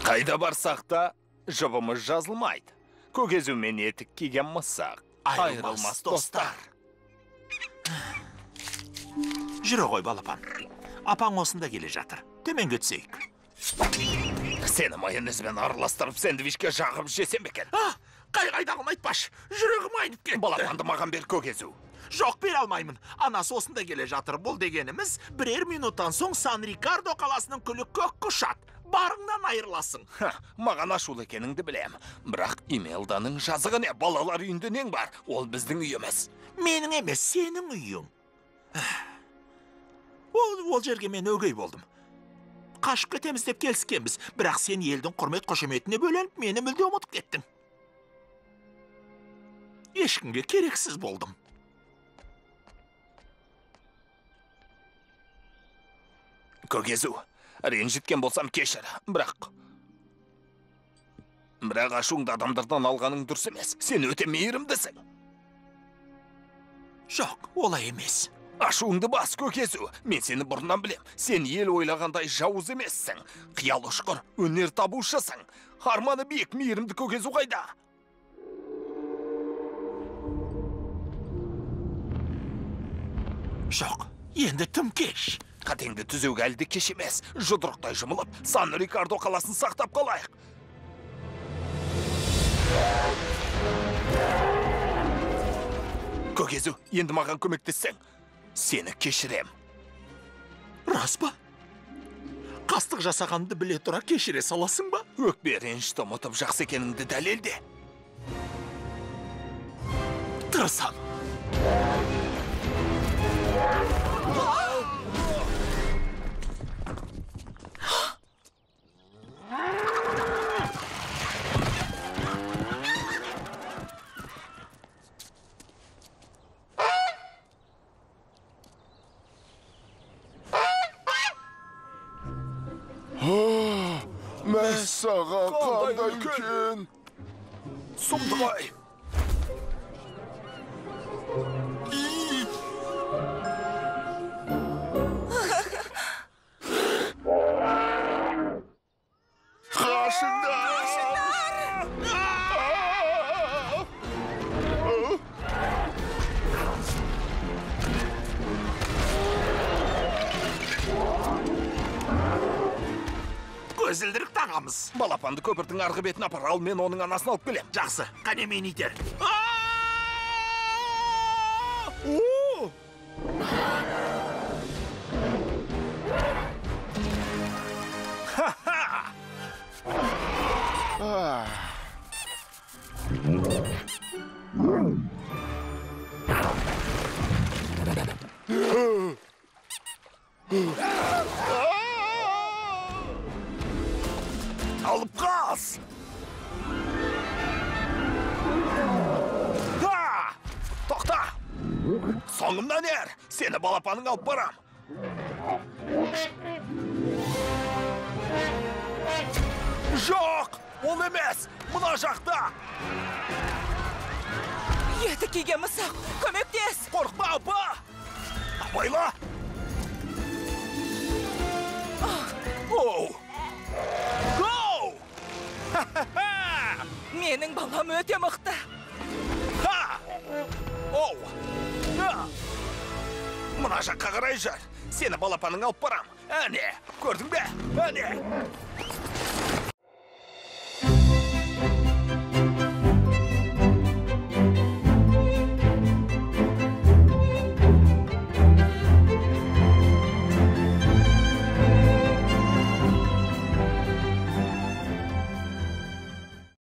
Қайда барсақ та жұбымыз жазылмайды. Көкезу мен етік киген мысақ. Айырылмас достар. Жүре ғой, балапан. Апаң осында келе жатыр. Төменге түсейік. Сені майонезбен араластырып сэндвичке жағып жесем екен. Қайдағын айтпаш. Жүрегім айнып кетті. Балапанды маған бер, Көкезу. Жоқ, бере алмаймын. Анасы осында келе жатыр. Бұл дегеніміз, бірер минуттан соң Сан-Рикардо қаласының күлі көкке ұшады. Барыңнан айырыласың. Маған ашулы екеніңді білем. Бірақ Имелданың жазығы не? Балалар үйінде нең бар? Ол біздің үй емес. Менің емес, сенің үйің. Ол жерге мен өгей болдым. Қашып кетеміз деп келіскенбіз. Бірақ сен елдің құрмет қошеметіне бөленіп, мені мүлде ұмытып кеттің. Ешкімге керексіз болдым. Көкезу, ренжіткен болсам кешір, бірақ ашуыңды адамдардан алғаның дұрыс емес. Сен өте мейірімдісің. Жоқ, олай емес. Ашуыңды бас, Көкезу. Мен сені бұрыннан білем. Сен ел ойлағандай жауыз емессің. Қиял ұшқыр, өнер табушысың. Арманы биік, мейірімді Көкезу қайда? Жоқ, енді тым кеш. Қатеңді түзеуге әлде кеш емес. Жұдырықтай жұмылып, Сан-Рикардо қаласын сақтап қалайық. Көкезу, енді маған көмектессең, сені кешірем. Рас па? Қастық жасағанды біле тұра кешіре саласың ба? Өкпе ренішті ұмытып жақсы екеніңді дәлелде. Тырысам. Мәссаға қандай үлкен. Сұмдығай. Көзілдірік тағамыз. Балапанды көпірдің арғы бетін апар, ал мен оның анасын алып келем. Жақсы, қане мен итер. Алып қас! Тоқта! Соңымнан ер! Сені балапаның алып барам! Жоқ! Ол емес! Мұна жақта! Еті киген мысақ! Көмектес! Қорқпа, апа! Абайла! Оу! Менің балам өте мықты. Мұна жаққа қарай жүр. Сені балапаның алып барам. Әне, көрдің бе? Әне!